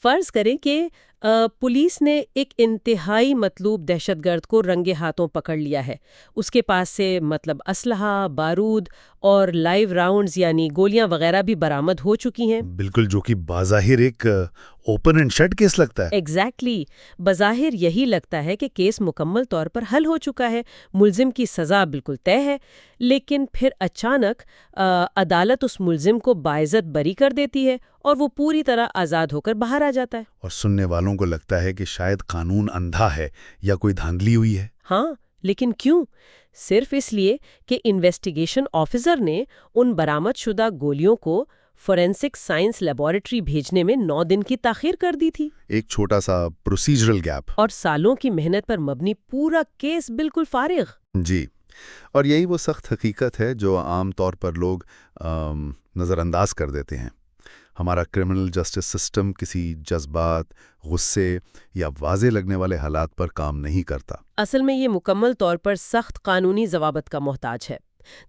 فرض کریں کہ پولیس نے ایک انتہائی مطلوب دہشت گرد کو رنگے ہاتھوں پکڑ لیا ہے۔ اس کے پاس سے اسلحہ، بارود اور لائیو راؤنڈز یعنی گولیاں وغیرہ بھی برآمد ہو چکی ہیں۔ بالکل، جو کہ بظاہر ایک اوپن اینڈ شٹ کیس لگتا ہے۔ ایگزیکٹلی بظاہر یہی لگتا ہے کہ کیس مکمل طور پر حل ہو چکا ہے، ملزم کی سزا بالکل طے ہے، لیکن پھر اچانک عدالت اس ملزم کو باعزت بری کر دیتی ہے اور وہ پوری طرح آزاد ہو کر باہر آ جاتا ہے۔ اور سننے والوں کو لگتا ہے کہ شاید قانون اندھا ہے یا کوئی دھاندلی ہوئی ہے۔ ہاں، لیکن کیوں؟ صرف اس لیے کہ انویسٹیگیشن آفیسر نے ان برآمد شدہ گولیوں کو فورینسک سائنس لیبارٹری بھیجنے میں 9 دن کی تاخیر کر دی تھی۔ ایک چھوٹا سا پروسیجرل گیپ۔ اور سالوں کی محنت پر مبنی پورا کیس بالکل فارغ۔ جی، اور یہی وہ سخت حقیقت ہے جو عام طور پر لوگ نظر انداز کر دیتے ہیں۔ ہمارا کرمنل جسٹس سسٹم کسی جذبات، غصے یا واضح لگنے والے حالات پر کام نہیں کرتا۔ اصل میں یہ مکمل طور پر سخت قانونی ضوابط کا محتاج ہے۔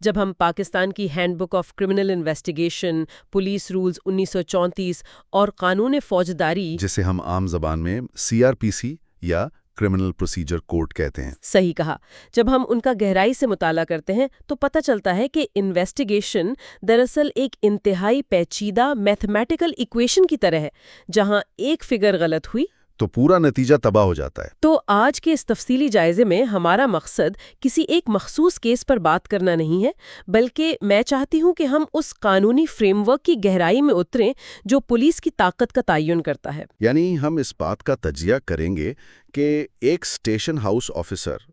جب ہم پاکستان کی handbook of criminal investigation, police rules 1934 اور قانون فوجداری، جسے ہم عام زبان میں CRPC یا کرمنل پروسیجر کوڈ کہتے ہیں، صحیح کہا، جب ہم ان کا گہرائی سے مطالعہ کرتے ہیں تو پتہ چلتا ہے کہ انویسٹیگیشن دراصل ایک انتہائی پیچیدہ میتھمیٹیکل ایکویشن کی طرح ہے، جہاں ایک فگر غلط ہوئی تو پورا نتیجہ تباہ ہو جاتا ہے۔ تو آج کے اس تفصیلی جائزے میں ہمارا مقصد کسی ایک مخصوص کیس پر بات کرنا نہیں ہے، بلکہ میں چاہتی ہوں کہ ہم اس قانونی فریم ورک کی گہرائی میں اتریں جو پولیس کی طاقت کا تعین کرتا ہے۔ یعنی ہم اس بات کا تجزیہ کریں گے کہ ایک اسٹیشن ہاؤس آفیسر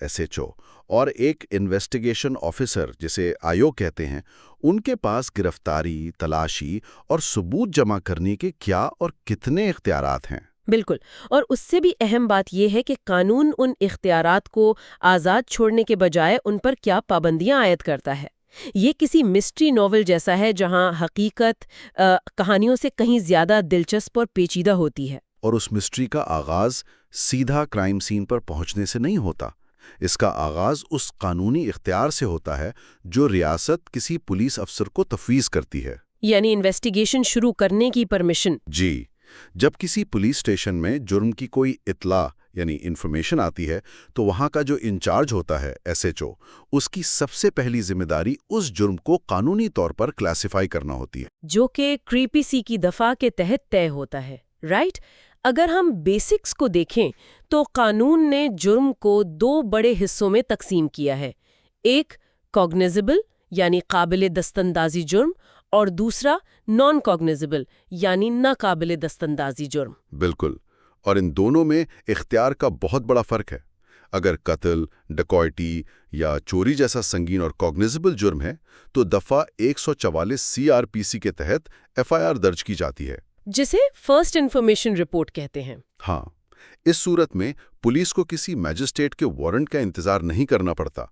SHO اور ایک انویسٹیگیشن آفیسر جسے IO کہتے ہیں، ان کے پاس گرفتاری، تلاشی اور ثبوت جمع کرنے کے کیا اور کتنے اختیارات ہیں۔ بالکل، اور اس سے بھی اہم بات یہ ہے کہ قانون ان اختیارات کو آزاد چھوڑنے کے بجائے ان پر کیا پابندیاں عائد کرتا ہے۔ یہ کسی مسٹری ناول جیسا ہے جہاں حقیقت کہانیوں سے کہیں زیادہ دلچسپ اور پیچیدہ ہوتی ہے۔ اور اس مسٹری کا آغاز سیدھا کرائم سین پر پہنچنے سے نہیں ہوتا، اس کا آغاز اس قانونی اختیار سے ہوتا ہے جو ریاست کسی پولیس افسر کو تفویض کرتی ہے، یعنی انویسٹیگیشن شروع کرنے کی پرمیشن۔ جی، جب کسی پولیس اسٹیشن میں جرم کی کوئی اطلاع یعنی انفارمیشن آتی ہے تو وہاں کا جو انچارج ہوتا ہے SHO، اس کی سب سے پہلی ذمہ داری اس جرم کو قانونی طور پر کلاسیفائی کرنا ہوتی ہے، جو کہ CRPC کی دفعہ کے تحت طے ہوتا ہے، رائٹ؟ اگر ہم بیسکس کو دیکھیں تو قانون نے جرم کو 2 بڑے حصوں میں تقسیم کیا ہے، ایک کوگنیزبل یعنی قابل دستاندازی جرم اور دوسرا نان کوگنیزبل یعنی ناقابل دستاندازی جرم۔ بالکل، اور ان دونوں میں اختیار کا بہت بڑا فرق ہے۔ اگر قتل، ڈکیتی یا چوری جیسا سنگین اور کوگنیزبل جرم ہے تو دفعہ 144 CRPC کے تحت FIR درج کی جاتی ہے، جسے فرسٹ انفارمیشن رپورٹ کہتے ہیں۔ ہاں، اس صورت میں پولیس کو کسی میجسٹریٹ کے وارنٹ کا انتظار نہیں کرنا پڑتا،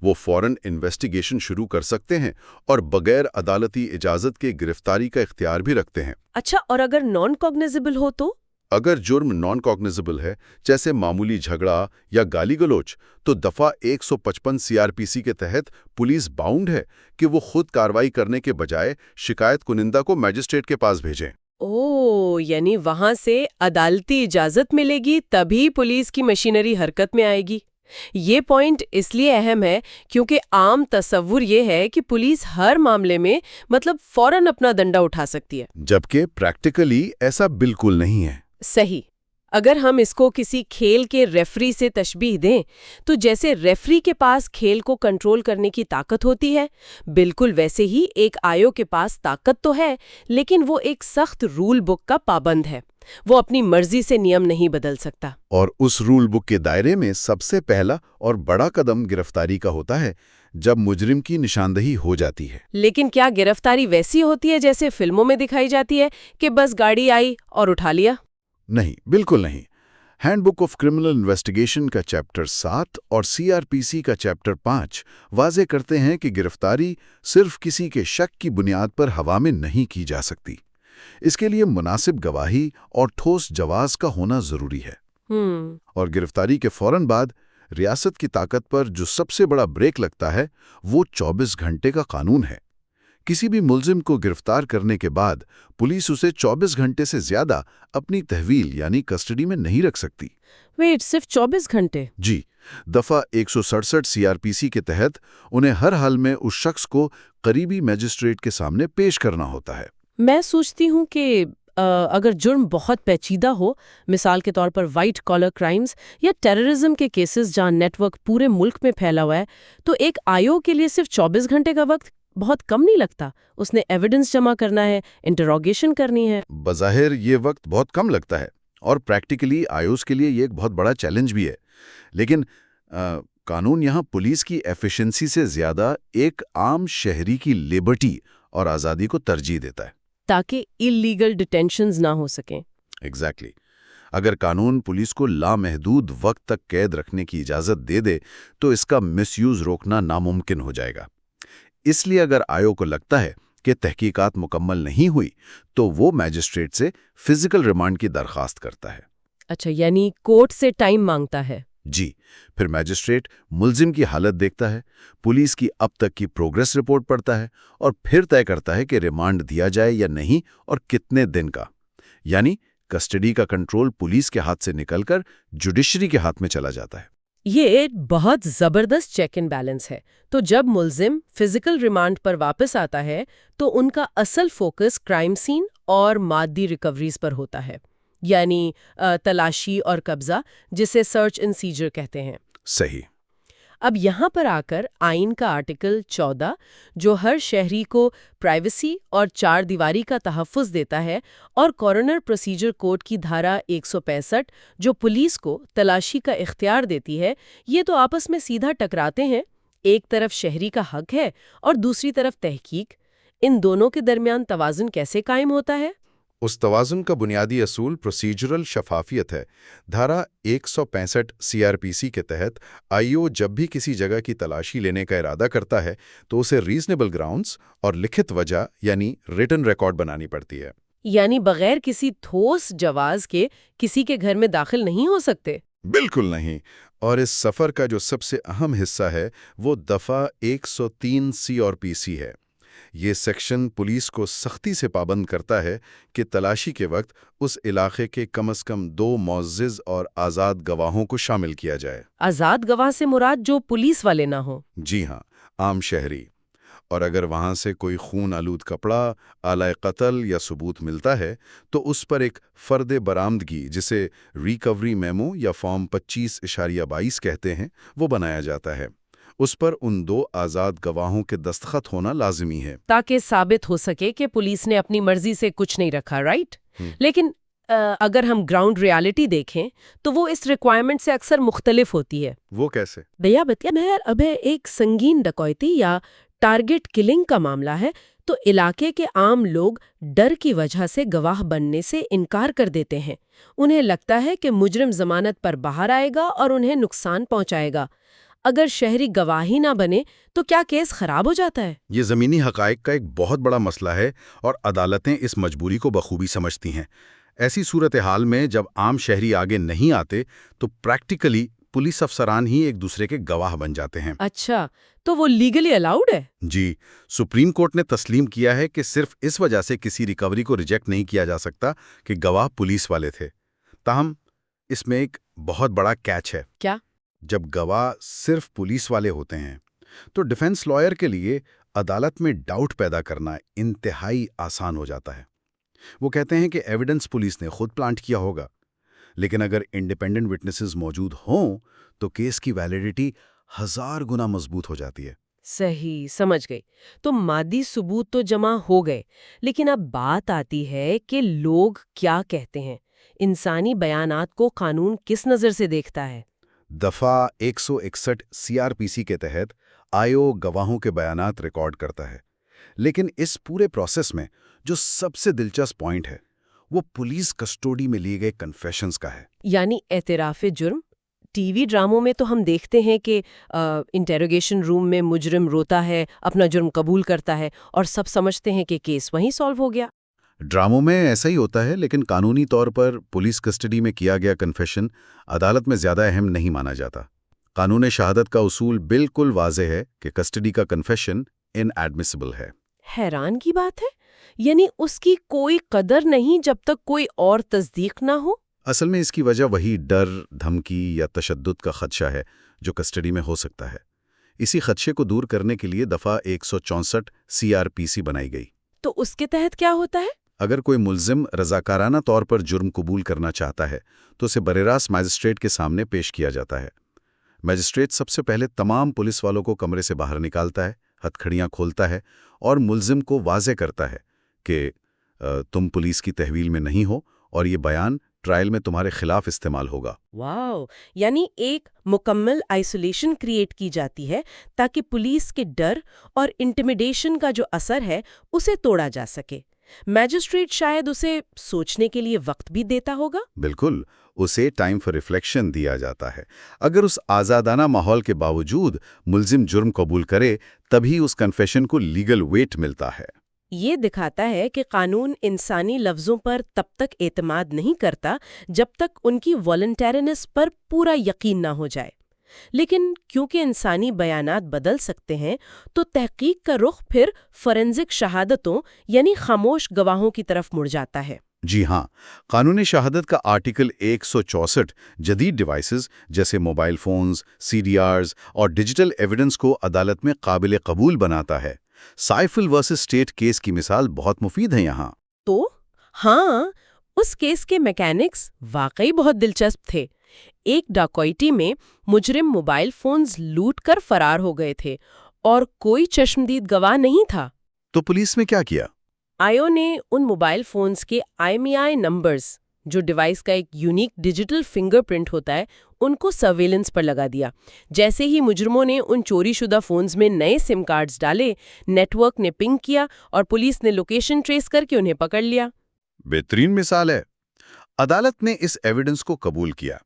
وہ فوراً انویسٹیگیشن شروع کر سکتے ہیں اور بغیر عدالتی اجازت کے گرفتاری کا اختیار بھی رکھتے ہیں۔ اچھا، اور اگر نان کوگنیزبل ہو تو؟ اگر جرم نان کوگنیزبل ہے، جیسے معمولی جھگڑا یا گالی گلوچ، تو دفعہ 155 CRPC کے تحت پولیس باؤنڈ ہے کہ وہ خود کارروائی کرنے کے بجائے شکایت کنندہ کو میجسٹریٹ کے پاس بھیجیں۔ یعنی وہاں سے عدالتی اجازت ملے گی تبھی پولیس کی مشینری حرکت میں آئے گی۔ یہ پوائنٹ اس لیے اہم ہے کیونکہ عام تصور یہ ہے کہ پولیس ہر معاملے میں فوراً اپنا ڈنڈا اٹھا سکتی ہے، جبکہ پریکٹیکلی ایسا بالکل نہیں ہے۔ صحیح۔ اگر ہم اس کو کسی کھیل کے ریفری سے تشبیہ دیں تو جیسے ریفری کے پاس کھیل کو کنٹرول کرنے کی طاقت ہوتی ہے، بالکل ویسے ہی ایک IO کے پاس طاقت تو ہے، لیکن وہ ایک سخت رول بک کا پابند ہے، وہ اپنی مرضی سے نیم نہیں بدل سکتا۔ اور اس رول بک کے دائرے میں سب سے پہلا اور بڑا قدم گرفتاری کا ہوتا ہے جب مجرم کی نشاندہی ہو جاتی ہے۔ لیکن کیا گرفتاری ویسی ہوتی ہے جیسے فلموں میں دکھائی جاتی ہے کہ بس گاڑی آئی اور اٹھا لیا؟ نہیں، بالکل نہیں۔ Hand book of criminal investigation کا چیپٹر 7 اور CRPC کا چیپٹر 5 واضح کرتے ہیں کہ گرفتاری صرف کسی کے شک کی بنیاد پر ہوا میں نہیں کی جا سکتی۔ اس کے لیے مناسب گواہی اور ٹھوس جواز کا ہونا ضروری ہے۔ اور گرفتاری کے فوراً بعد ریاست کی طاقت پر جو سب سے بڑا بریک لگتا ہے وہ 24 گھنٹے کا قانون ہے۔ کسی بھی ملزم کو گرفتار کرنے کے بعد پولیس اسے 24 گھنٹے سے زیادہ اپنی تحویل یعنی کسٹڈی میں نہیں رکھ سکتی۔ ویٹ، صرف 24 گھنٹے؟ جی، دفعہ 167 CRPC کے تحت انہیں ہر حال میں اس شخص کو قریبی میجسٹریٹ کے سامنے پیش کرنا ہوتا ہے۔ میں سوچتی ہوں کہ اگر جرم بہت پیچیدہ ہو، مثال کے طور پر وائٹ کالر کرائمز یا ٹیررزم کے کیسز جہاں نیٹ ورک پورے ملک میں پھیلا ہوا ہے، تو ایک آئیو کے لیے صرف 24 گھنٹے کا وقت بہت کم نہیں لگتا؟ اس نے ایویڈنس جمع کرنا ہے، انٹروگیشن کرنی ہے۔ بظاہر یہ وقت بہت کم لگتا ہے اور پریکٹیکلی آئیوز کے لیے یہ ایک بہت بڑا چیلنج بھی ہے، لیکن قانون یہاں پولیس کی ایفیشنسی سے زیادہ ایک عام شہری کی لبرٹی اور آزادی کو ترجیح دیتا ہے، تاکہ اللیگل ڈیٹینشنز نہ ہو سکیں۔ ایگزیکٹلی۔ اگر قانون پولیس کو لامحدود وقت تک قید رکھنے کی اجازت دے دے تو اس کا مس یوز روکنا ناممکن ہو جائے گا۔ اس لیے اگر آئیو کو لگتا ہے کہ تحقیقات مکمل نہیں ہوئی تو وہ میجسٹریٹ سے فزیکل ریمانڈ کی درخواست کرتا ہے۔ اچھا، یعنی کورٹ سے ٹائم مانگتا ہے؟ جی، پھر میجسٹریٹ ملزم کی حالت دیکھتا ہے، پولیس کی اب تک کی پروگریس رپورٹ پڑھتا ہے اور پھر طے کرتا ہے کہ ریمانڈ دیا جائے یا نہیں اور کتنے دن کا۔ یعنی کسٹڈی کا کنٹرول پولیس کے ہاتھ سے نکل کر جوڈیشری کے ہاتھ میں چلا جاتا ہے۔ یہ بہت زبردست چیک اینڈ بیلنس ہے۔ تو جب ملزم فزیکل ریمانڈ پر واپس آتا ہے تو ان کا اصل فوکس کرائم سین اور مادی ریکوریز پر ہوتا ہے، یعنی تلاشی اور قبضہ، جسے سرچ اینڈ سیجر کہتے ہیں۔ صحیح۔ اب یہاں پر آ کر آئین کا آرٹیکل 14 جو ہر شہری کو پرائیویسی اور 4 دیواری کا تحفظ دیتا ہے، اور کورونر پروسیجر کوڈ کی دھارا 165 جو پولیس کو تلاشی کا اختیار دیتی ہے، یہ تو آپس میں سیدھا ٹکراتے ہیں۔ ایک طرف شہری کا حق ہے اور دوسری طرف تحقیق۔ ان دونوں کے درمیان توازن کیسے قائم ہوتا ہے؟ اس توازن کا بنیادی اصول پروسیجرل شفافیت ہے۔ دھارا 165 CRPC کے تحت آئیو جب بھی کسی جگہ کی تلاشی لینے کا ارادہ کرتا ہے تو اسے ریزنیبل گراؤنڈز اور لکھت وجہ یعنی ریٹن ریکارڈ بنانی پڑتی ہے۔ یعنی بغیر کسی ٹھوس جواز کے کسی کے گھر میں داخل نہیں ہو سکتے؟ بالکل نہیں، اور اس سفر کا جو سب سے اہم حصہ ہے وہ دفعہ 103 CRPC ہے۔ یہ سیکشن پولیس کو سختی سے پابند کرتا ہے کہ تلاشی کے وقت اس علاقے کے کم از کم 2 معزز اور آزاد گواہوں کو شامل کیا جائے۔ آزاد گواہ سے مراد جو پولیس والے نہ ہوں؟ جی ہاں، عام شہری۔ اور اگر وہاں سے کوئی خون آلود کپڑا، آلہ قتل یا ثبوت ملتا ہے تو اس پر ایک فرد برآمدگی جسے ریکوری میمو یا فارم 25/22 کہتے ہیں وہ بنایا جاتا ہے۔ اس پر ان 2 آزاد گواہوں کے دستخط ہونا لازمی ہے، تاکہ ثابت ہو سکے کہ پولیس نے اپنی مرضی سے کچھ نہیں رکھا، رائٹ؟ لیکن اگر ہم گراؤنڈ ریالٹی دیکھیں تو وہ اس ریکوائرمنٹ سے اکثر مختلف ہوتی ہے۔ وہ کیسے؟ دیا بتیا مہر، اب ایک سنگین ڈکیتی یا ٹارگٹ کلنگ کا معاملہ ہے تو علاقے کے عام لوگ ڈر کی وجہ سے گواہ بننے سے انکار کر دیتے ہیں۔ انہیں لگتا ہے کہ مجرم ضمانت پر باہر آئے گا اور انہیں نقصان پہنچائے گا۔ اگر شہری گواہ ہی نہ بنے تو کیا کیس خراب ہو جاتا ہے؟ یہ زمینی حقائق کا ایک بہت بڑا مسئلہ ہے اور عدالتیں اس مجبوری کو بخوبی سمجھتی ہیں۔ ایسی صورتحال میں جب عام شہری آگے نہیں آتے تو پریکٹیکلی پولیس افسران ہی ایک دوسرے کے گواہ بن جاتے ہیں۔ اچھا، تو وہ لیگلی الاؤڈ ہے؟ جی، سپریم کورٹ نے تسلیم کیا ہے کہ صرف اس وجہ سے کسی ریکوری کو ریجیکٹ نہیں کیا جا سکتا کہ گواہ پولیس والے تھے۔ تاہم اس میں ایک بہت بڑا کیچ ہے۔ کیا؟ جب گواہ صرف پولیس والے ہوتے ہیں تو ڈیفنس لائر کے لیے عدالت میں ڈاؤٹ پیدا کرنا انتہائی آسان ہو جاتا ہے۔ وہ کہتے ہیں کہ ایویڈنس پولیس نے خود پلانٹ کیا ہوگا، لیکن اگر انڈیپینڈنٹ وٹنسز موجود ہوں تو کیس کی ویلیڈیٹی 1000 گنا مضبوط ہو جاتی ہے۔ صحیح، سمجھ گئی۔ تو مادی ثبوت تو جمع ہو گئے، لیکن اب بات آتی ہے کہ لوگ کیا کہتے ہیں۔ انسانی بیانات کو قانون کس نظر سے دیکھتا ہے؟ دفعہ 161 CRPC کے تحت آئیو گواہوں کے بیانات ریکارڈ کرتا ہے، لیکن اس پورے پروسیس میں جو سب سے دلچسپ پوائنٹ ہے وہ پولیس کسٹوڈی میں لیے گئے کنفیشنز کا ہے۔ یعنی اعتراف جرم۔ ٹی وی ڈراموں میں تو ہم دیکھتے ہیں کہ انٹیروگیشن روم میں مجرم روتا ہے، اپنا جرم قبول کرتا ہے اور سب سمجھتے ہیں کہ کیس وہیں سالو ہو گیا۔ ڈراموں میں ایسا ہی ہوتا ہے، لیکن قانونی طور پر پولیس کسٹڈی میں کیا گیا کنفیشن عدالت میں زیادہ اہم نہیں مانا جاتا۔ قانون شہادت کا اصول بالکل واضح ہے کہ کسٹڈی کا کنفیشن ان ایڈمیسیبل ہے۔ حیران کی بات ہے، یعنی اس کی کوئی قدر نہیں جب تک کوئی اور تصدیق نہ ہو۔ اصل میں اس کی وجہ وہی ڈر، دھمکی یا تشدد کا خدشہ ہے جو کسٹڈی میں ہو سکتا ہے۔ اسی خدشے کو دور کرنے کے لیے دفعہ 164 CRPC بنائی گئی۔ تو اس کے تحت کیا ہوتا ہے؟ اگر کوئی ملزم رضاکارانہ طور پر جرم قبول کرنا چاہتا ہے تو اسے براہ راست مجسٹریٹ کے سامنے پیش کیا جاتا ہے۔ مجسٹریٹ سب سے پہلے تمام پولیس والوں کو کمرے سے باہر نکالتا ہے، ہتھکڑیاں کھولتا ہے اور ملزم کو واضح کرتا ہے کہ تم پولیس کی تحویل میں نہیں ہو اور یہ بیان ٹرائل میں تمہارے خلاف استعمال ہوگا۔ واو، یعنی ایک مکمل آئسولیشن کریٹ کی جاتی ہے تاکہ پولیس کے ڈر اور انٹیمیڈیشن کا جو اثر ہے اسے توڑا جا سکے۔ میجسٹریٹ شاید اسے سوچنے کے لیے وقت بھی دیتا ہوگا۔ بالکل، اسے ٹائم فار ریفلیکشن دیا جاتا ہے۔ اگر اس آزادانہ ماحول کے باوجود ملزم جرم قبول کرے تبھی اس کنفیشن کو لیگل ویٹ ملتا ہے۔ یہ دکھاتا ہے کہ قانون انسانی لفظوں پر تب تک اعتماد نہیں کرتا جب تک ان کی والنٹیرنس پر پورا یقین نہ ہو جائے۔ لیکن کیونکہ انسانی بیانات بدل سکتے ہیں تو تحقیق کا رخ پھر فورینزک شہادتوں یعنی خاموش گواہوں کی طرف مڑ جاتا ہے۔ جی ہاں، قانون شہادت کا آرٹیکل 164 جدید ڈیوائسز جیسے موبائل فونز، CDRs اور ڈیجیٹل ایویڈنس کو عدالت میں قابل قبول بناتا ہے۔ سائفل ورسز اسٹیٹ کیس کی مثال بہت مفید ہے یہاں۔ تو ہاں، اس کیس کے میکینکس واقعی بہت دلچسپ تھے۔ ایک ڈاکوئٹی میں مجرم موبائل فونز لوٹ کر فرار ہو گئے تھے اور کوئی چشمدید گواہ نہیں تھا۔ تو پولیس نے کیا کیا؟ آئیو نے ان موبائل فونز کے IMEI نمبرز، جو ڈیوائس کا ایک یونیک ڈیجیٹل فنگر پرنٹ ہوتا ہے، ان کو سرویلنس پر لگا دیا۔ جیسے ہی مجرموں نے ان چوری شدہ فونز میں نئے سم کارڈز ڈالے، نیٹ ورک نے پنگ کیا اور پولیس نے لوکیشن ٹریس کر کے انہیں پکڑ لیا۔ بہترین مثال ہے۔ عدالت نے اس ایویڈنس کو قبول کیا،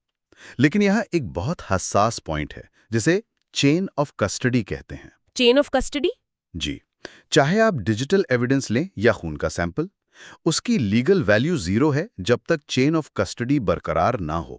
لیکن یہاں ایک بہت حساس پوائنٹ ہے جسے چین آف کسٹڈی کہتے ہیں۔ Chain of custody? جی، چاہے آپ ڈیجیٹل ایویڈنس لیں یا خون کا سیمپل، اس کی لیگل ویلیو 0 ہے جب تک چین آف کسٹڈی برقرار نہ ہو۔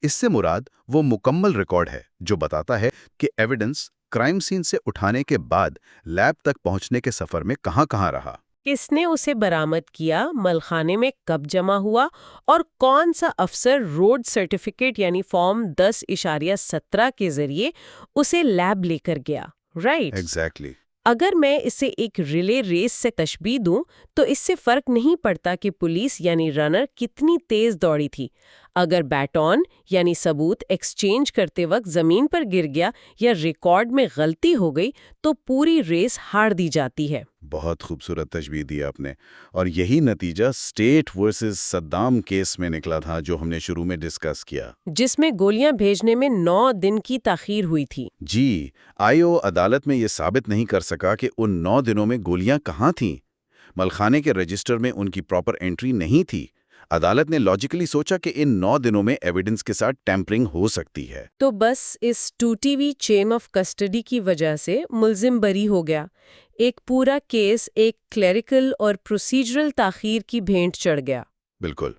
اس سے مراد وہ مکمل ریکارڈ ہے جو بتاتا ہے کہ ایویڈنس کرائم سین سے اٹھانے کے بعد لیب تک پہنچنے کے سفر میں کہاں کہاں رہا، کس نے اسے برآمد کیا، ملخانے میں کب جمع ہوا، اور کون سا افسر روڈ سرٹیفکیٹ یعنی فارم 10.17 کے ذریعے اسے لیب لے کر گیا۔ رائٹ؟ ایگزیکٹلی۔ اگر میں اسے ایک ریلے ریس سے تشبیہ دوں تو اس سے فرق نہیں پڑتا کہ پولیس یعنی رنر کتنی تیز دوڑی تھی۔ اگر بیٹون یعنی ثبوت ایکسچینج کرتے وقت زمین پر گر گیا یا ریکارڈ میں غلطی ہو گئی تو پوری ریس ہار دی جاتی ہے۔ بہت خوبصورت تشبیہ دی آپ نے، اور یہی نتیجہ اسٹیٹ ورسز صدام کیس میں نکلا تھا جو ہم نے شروع میں ڈسکس کیا، جس میں گولیاں بھیجنے میں 9 دن کی تاخیر ہوئی تھی۔ جی، آئیو عدالت میں یہ ثابت نہیں کر سکا کہ ان 9 دنوں میں گولیاں کہاں تھیں۔ ملخانے کے رجسٹر میں ان کی پراپر انٹری نہیں تھی۔ عدالت نے لاجیکلی سوچا کہ ان 9 دنوں میں ایویڈنس کے ساتھ ٹیمپرنگ ہو سکتی ہے۔ تو بس اس ٹوٹی ہوئی چین آف کسٹڈی کی وجہ سے ملزم بری ہو گیا۔ ایک پورا کیس ایک کلیریکل اور پروسیجرل تاخیر کی بھینٹ چڑھ گیا۔ بالکل،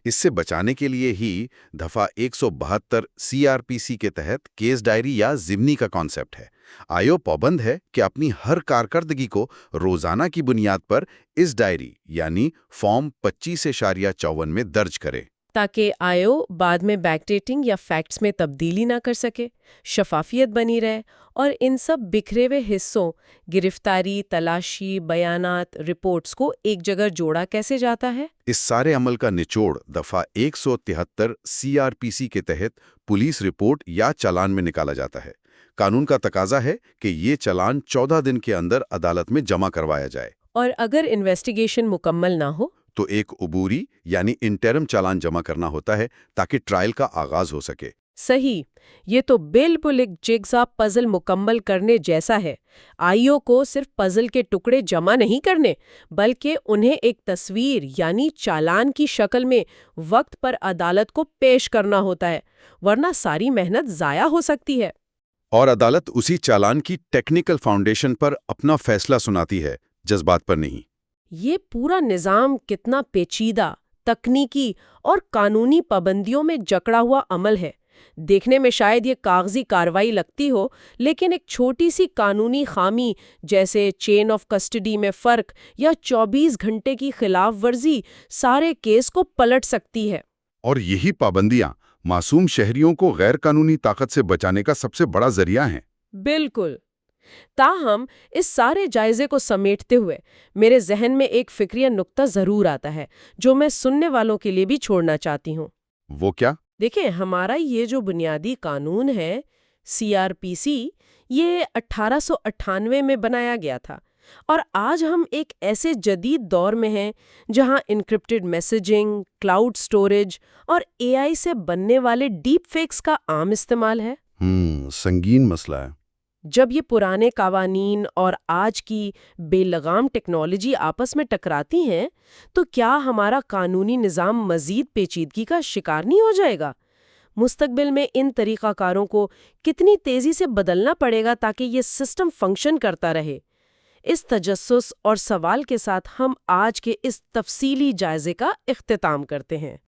اس سے بچانے کے لیے ہی دفعہ 172 CRPC کے تحت کیس ڈائری یا ضمنی کا کانسیپٹ ہے۔ آئیو پابند ہے کہ اپنی ہر کارکردگی کو روزانہ کی بنیاد پر اس ڈائری یعنی فارم 25.54 میں درج کرے، تاکہ آئیو بعد میں بیک ڈیٹنگ یا فیکٹس میں تبدیلی نہ کر سکے، شفافیت بنی رہے، اور ان سب بکھرے ہوئے حصوں گرفتاری، تلاشی، بیانات، رپورٹس کو ایک جگہ جوڑا کیسے جاتا ہے۔ اس سارے عمل کا نچوڑ دفعہ 173 CRPC کے تحت پولیس رپورٹ یا چالان میں نکالا جاتا ہے۔ قانون کا تقاضا ہے کہ یہ چالان 14 دن کے اندر عدالت میں جمع کروایا جائے، اور اگر انویسٹیگیشن مکمل نہ ہو تو ایک عبوری یعنی انٹرم چالان جمع کرنا ہوتا ہے تاکہ ٹرائل کا آغاز ہو سکے۔ صحیح، یہ تو بالکل ایک جگزا پزل مکمل کرنے جیسا ہے۔ آئیو کو صرف پزل کے ٹکڑے جمع نہیں کرنے بلکہ انہیں ایک تصویر یعنی چالان کی شکل میں وقت پر عدالت کو پیش کرنا ہوتا ہے، ورنہ ساری محنت ضائع ہو سکتی ہے۔ اور عدالت اسی چالان کی ٹیکنیکل فاؤنڈیشن پر اپنا فیصلہ سناتی ہے، جذبات پر نہیں۔ یہ پورا نظام کتنا پیچیدہ، تکنیکی اور قانونی پابندیوں میں جکڑا ہوا عمل ہے، دیکھنے میں شاید یہ کاغذی کارروائی لگتی ہو، لیکن ایک چھوٹی سی قانونی خامی جیسے چین آف کسٹڈی میں فرق یا 24 گھنٹے کی خلاف ورزی سارے کیس کو پلٹ سکتی ہے۔ اور یہی پابندیاں معصوم شہریوں کو غیر قانونی طاقت سے بچانے کا سب سے بڑا ذریعہ ہیں۔ بالکل۔ تاہم اس سارے جائزے کو سمیٹتے ہوئے میرے ذہن میں ایک فکریہ نقطہ ضرور آتا ہے جو میں سننے والوں کے لیے بھی چھوڑنا چاہتی ہوں۔ وہ کیا؟ دیکھیں، ہمارا یہ جو بنیادی قانون ہے CRPC، یہ 1898 میں بنایا گیا تھا، اور آج ہم ایک ایسے جدید دور میں ہیں جہاں انکرپٹڈ میسیجنگ، کلاؤڈ سٹوریج اور AI سے بننے والے ڈیپ فیکس کا عام استعمال ہے۔ سنگین مسئلہ ہے۔ جب یہ پرانے قوانین اور آج کی بے لگام ٹیکنالوجی آپس میں ٹکراتی ہیں تو کیا ہمارا قانونی نظام مزید پیچیدگی کا شکار نہیں ہو جائے گا؟ مستقبل میں ان طریقہ کاروں کو کتنی تیزی سے بدلنا پڑے گا تاکہ یہ سسٹم فنکشن کرتا رہے؟ اس تجسس اور سوال کے ساتھ ہم آج کے اس تفصیلی جائزے کا اختتام کرتے ہیں۔